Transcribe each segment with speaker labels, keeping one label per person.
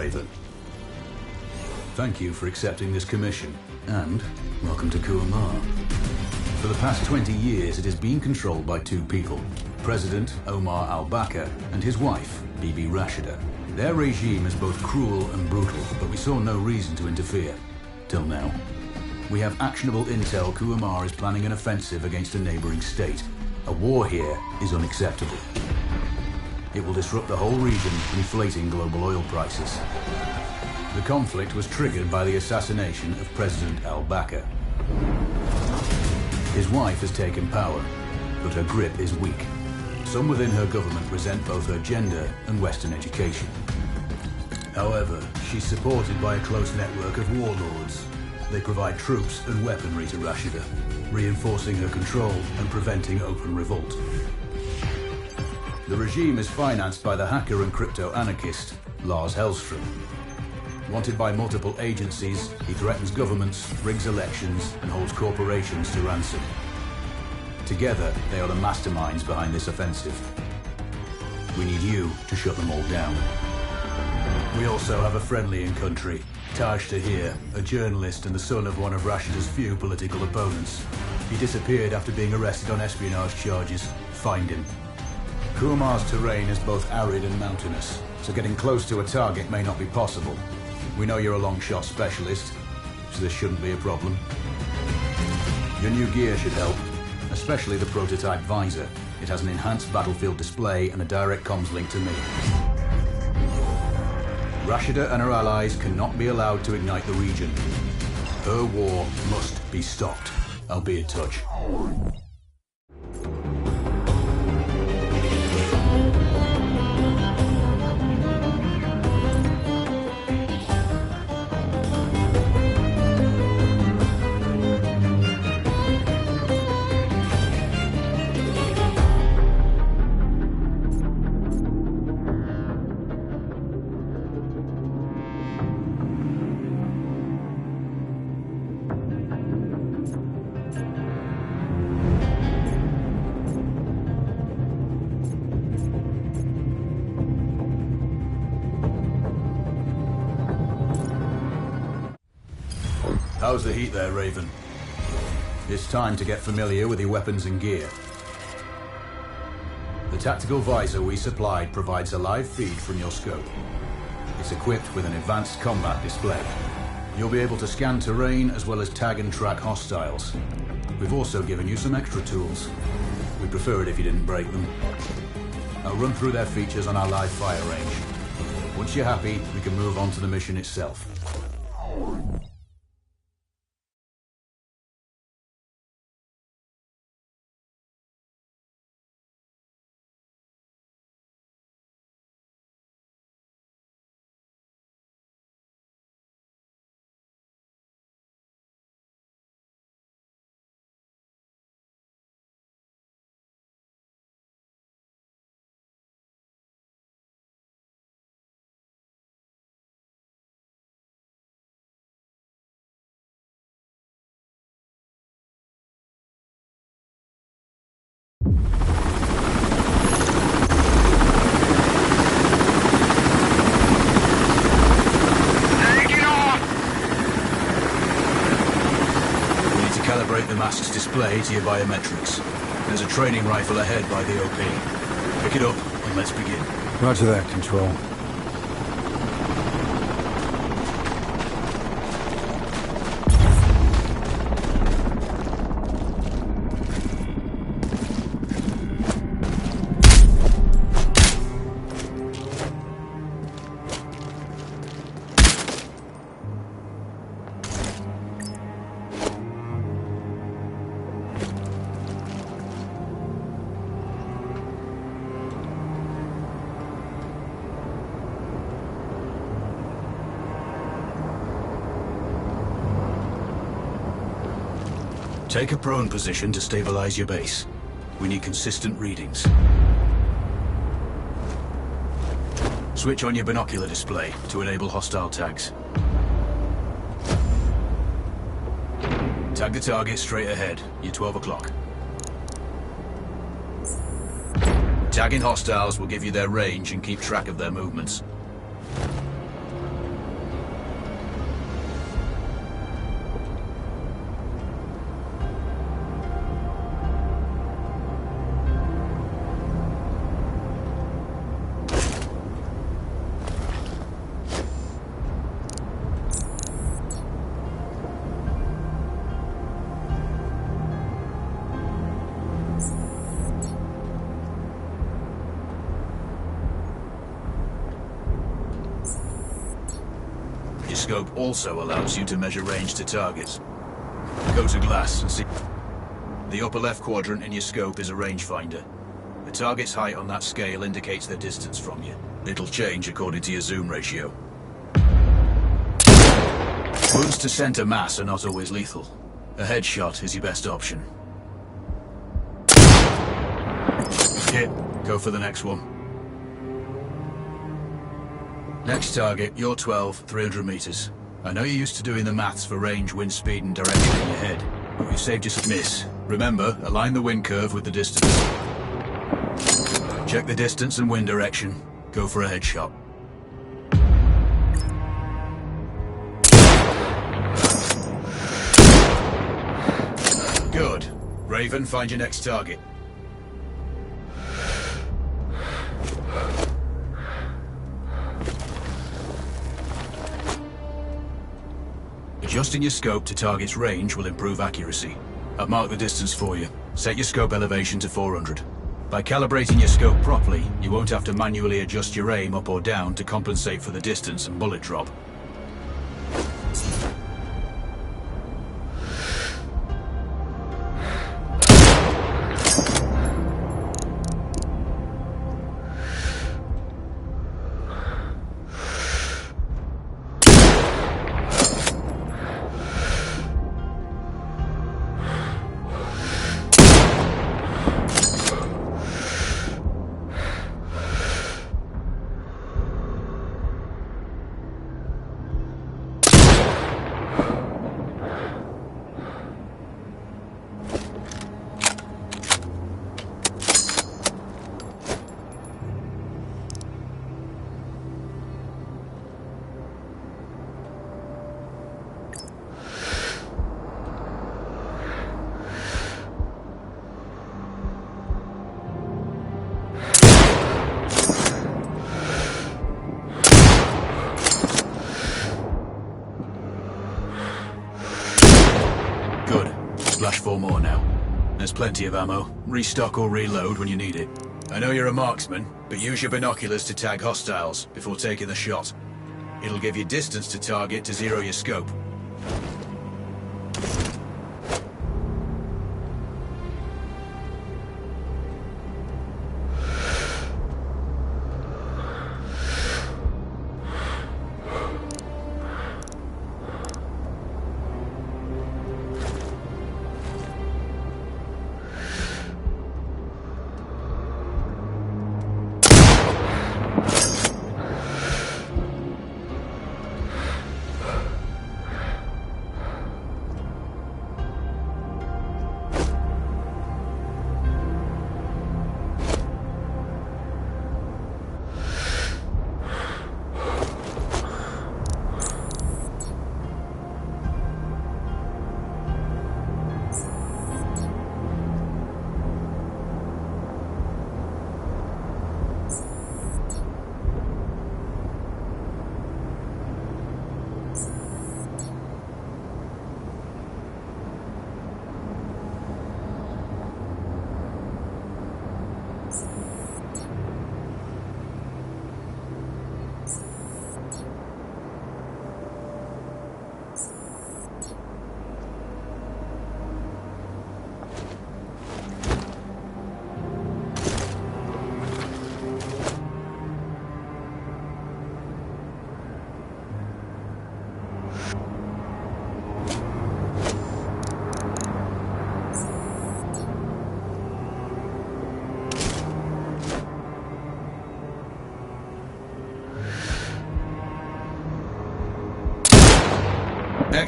Speaker 1: Raven. Thank you for accepting this commission, and welcome to Kuamar. For the past 20 years, it has been controlled by two people, President Omar al-Bakr and his wife, Bibi Rashida. Their regime is both cruel and brutal, but we saw no reason to interfere. Till now. We have actionable intel Kuamar is planning an offensive against a neighboring state. A war here is unacceptable. It will disrupt the whole region, inflating global oil prices. The conflict was triggered by the assassination of President al-Bakr. His wife has taken power, but her grip is weak. Some within her government resent both her gender and Western education. However, she's supported by a close network of warlords. They provide troops and weaponry to Rashida, reinforcing her control and preventing open revolt. The regime is financed by the hacker and crypto-anarchist, Lars Hellstrom. Wanted by multiple agencies, he threatens governments, rigs elections, and holds corporations to ransom. Together, they are the masterminds behind this offensive. We need you to shut them all down. We also have a friendly in country, Taj Tahir, a journalist and the son of one of Rashida's few political opponents. He disappeared after being arrested on espionage charges. Find him. Kuamar's terrain is both arid and mountainous, so getting close to a target may not be possible. We know you're a long-shot specialist, so this shouldn't be a problem. Your new gear should help, especially the prototype visor. It has an enhanced battlefield display and a direct comms link to me. Rashida and her allies cannot be allowed to ignite the region. Her war must be stopped. I'll be in touch. How's the heat there, Raven? It's time to get familiar with your weapons and gear. The tactical visor we supplied provides a live feed from your scope. It's equipped with an advanced combat display. You'll be able to scan terrain as well as tag and track hostiles. We've also given you some extra tools. We'd prefer it if you didn't break them. I'll run through their features on our live fire range. Once you're happy, we can move on to the mission itself. Calibrate the mask's display to your biometrics. There's a training rifle ahead by the OP. Pick it up and let's begin.
Speaker 2: Roger that, Control.
Speaker 1: Take a prone position to stabilize your base. We need consistent readings. Switch on your binocular display to enable hostile tags. Tag the target straight ahead, you're 12 o'clock. Tagging hostiles will give you their range and keep track of their movements. scope also allows you to measure range to targets. Go to glass and see. The upper left quadrant in your scope is a rangefinder. The target's height on that scale indicates their distance from you. It'll change according to your zoom ratio. Wounds to center mass are not always lethal. A headshot is your best option. Hit. Go for the next one. Next target, you're 12, 300 meters. I know you're used to doing the maths for range, wind speed and direction in your head, but we've saved you some miss. Remember, align the wind curve with the distance. Check the distance and wind direction. Go for a headshot. Good. Raven, find your next target. Adjusting your scope to target's range will improve accuracy. I've marked the distance for you. Set your scope elevation to 400. By calibrating your scope properly, you won't have to manually adjust your aim up or down to compensate for the distance and bullet drop. Splash 4 more now. There's plenty of ammo. Restock or reload when you need it. I know you're a marksman, but use your binoculars to tag hostiles before taking the shot. It'll give you distance to target to zero your scope.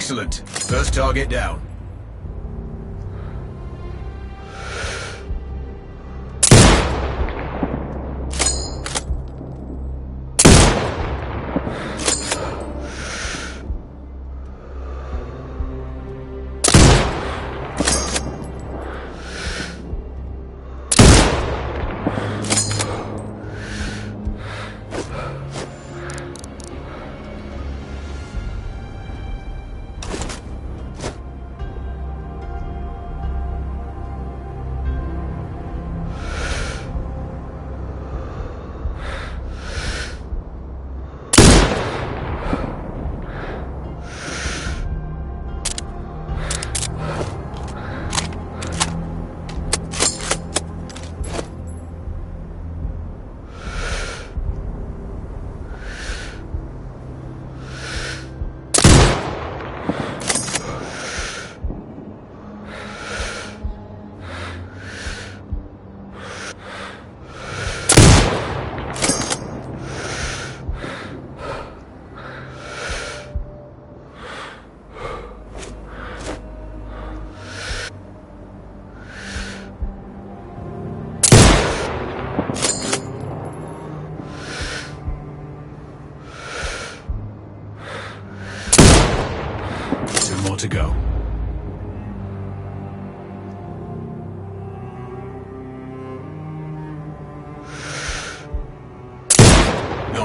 Speaker 1: Excellent. First target down.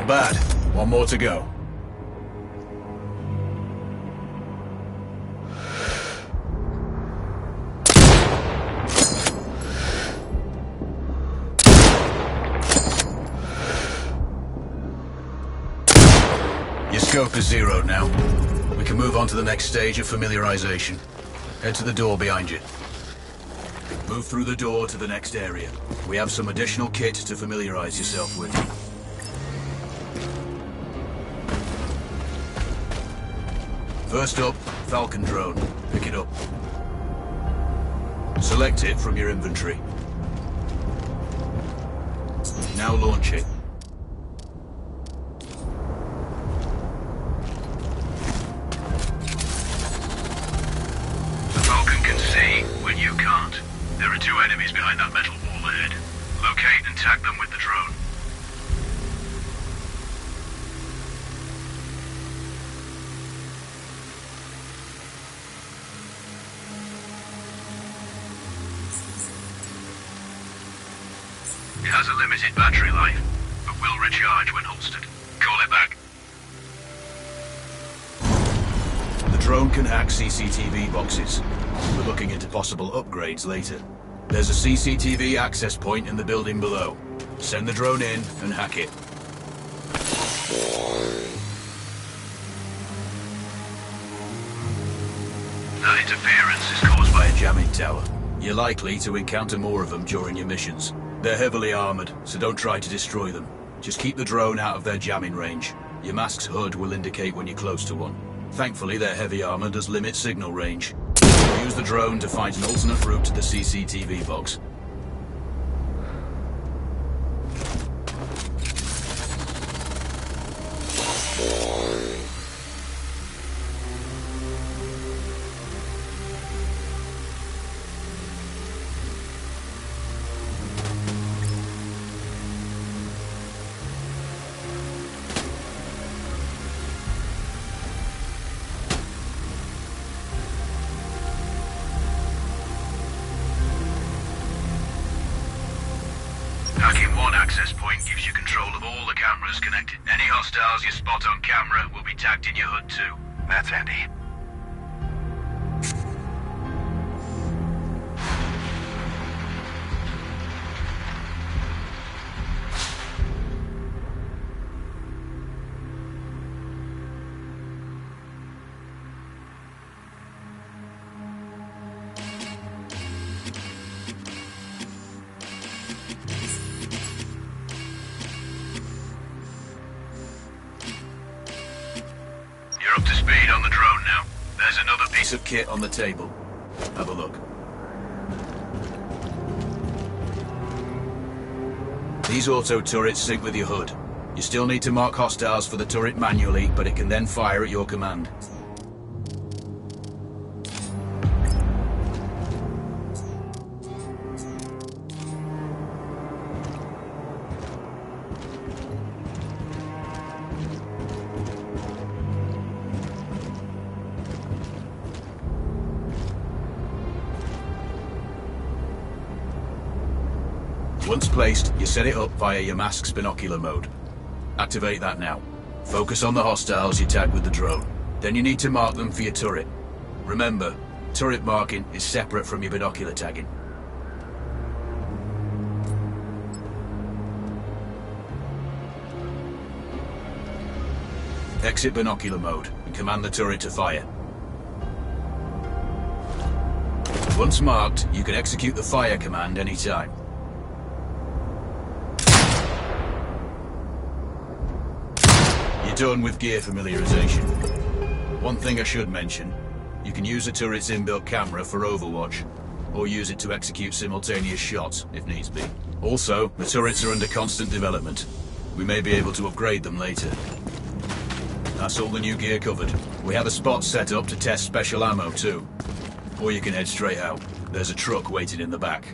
Speaker 1: Not bad. One more to go. Your scope is zeroed now. We can move on to the next stage of familiarization. Head to the door behind you. Move through the door to the next area. We have some additional kit to familiarize yourself with. First up, Falcon drone. Pick it up. Select it from your inventory. Now launch it.
Speaker 2: The Falcon can see when you can't. There are 2 enemies behind that metal wall ahead. Locate and tag them with the drone. It has a limited battery life, but will recharge when holstered. Call it back.
Speaker 1: The drone can hack CCTV boxes. We're looking into possible upgrades later. There's a CCTV access point in the building below. Send the drone in and hack it.
Speaker 2: That interference is caused by
Speaker 1: A jamming tower. You're likely to encounter more of them during your missions. They're heavily armored, so don't try to destroy them. Just keep the drone out of their jamming range. Your mask's HUD will indicate when you're close to one. Thankfully, their heavy armor does limit signal range. Use the drone to find an alternate route to the CCTV box.
Speaker 2: Hacking one access point gives you control of all the cameras connected. Any hostiles you spot on camera will be tagged in your HUD too. That's handy. You're up to speed on the drone now. There's another piece
Speaker 1: Piece of kit on the table. Have a look. These auto turrets sync with your HUD. You still need to mark hostiles for the turret manually, but it can then fire at your command. Once placed, you set it up via your mask's binocular mode. Activate that now. Focus on the hostiles you tag with the drone. Then you need to mark them for your turret. Remember, turret marking is separate from your binocular tagging. Exit binocular mode and command the turret to fire. Once marked, you can execute the fire command anytime. Done with gear familiarization. One thing I should mention, you can use the turret's inbuilt camera for overwatch, or use it to execute simultaneous shots if needs be. Also, the turrets are under constant development. We may be able to upgrade them later. That's all the new gear covered. We have a spot set up to test special ammo too. Or you can head straight out. There's a truck waiting in the back.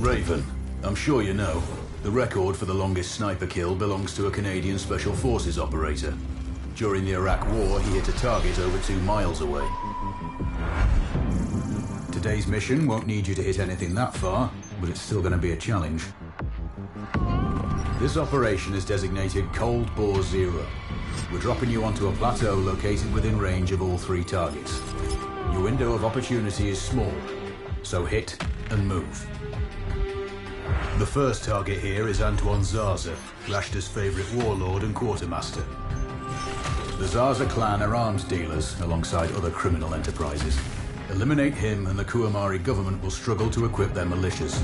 Speaker 1: Raven, I'm sure you know, the record for the longest sniper kill belongs to a Canadian Special Forces operator. During the Iraq War, he hit a target over 2 miles away. Today's mission won't need you to hit anything that far, but it's still going to be a challenge. This operation is designated Cold Bore Zero. We're dropping you onto a plateau located within range of all 3 targets. Your window of opportunity is small, so hit and move. The first target here is Antoine Zaza, Rashta's favorite warlord and quartermaster. The Zaza clan are arms dealers alongside other criminal enterprises. Eliminate him and the Kuamari government will struggle to equip their militias.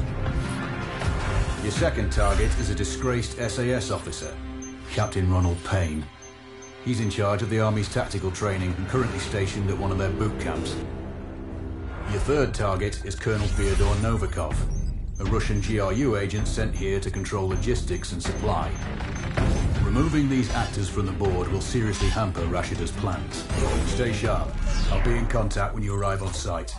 Speaker 1: Your second target is a disgraced SAS officer, Captain Ronald Payne. He's in charge of the Army's tactical training and currently stationed at one of their boot camps. Your third target is Colonel Fyodor Novikov, a Russian GRU agent sent here to control logistics and supply. Removing these actors from the board will seriously hamper Rashida's plans. Stay sharp. I'll be in contact when you arrive on site.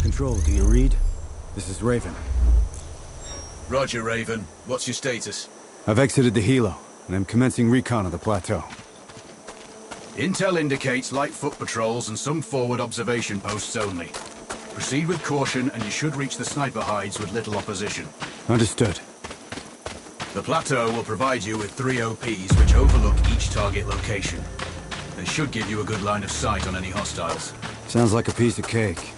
Speaker 3: Control, do you read? This is Raven.
Speaker 1: Roger, Raven. What's your status?
Speaker 3: I've exited the helo, and I'm commencing recon of the plateau.
Speaker 1: Intel indicates light foot patrols and some forward observation posts only. Proceed with caution and you should reach the sniper hides with little opposition.
Speaker 3: Understood.
Speaker 1: The plateau will provide you with 3 OPs which overlook each target location. They should give you a good line of sight on any hostiles.
Speaker 3: Sounds like a piece of cake.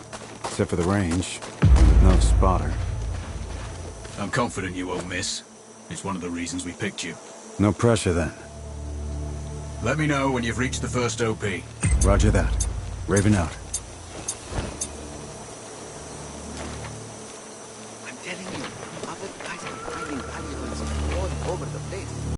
Speaker 3: Except for the range. No spotter.
Speaker 1: I'm confident you won't miss. It's one of the reasons we picked you.
Speaker 3: No pressure then.
Speaker 1: Let me know when you've reached the first OP.
Speaker 3: Roger that. Raven out.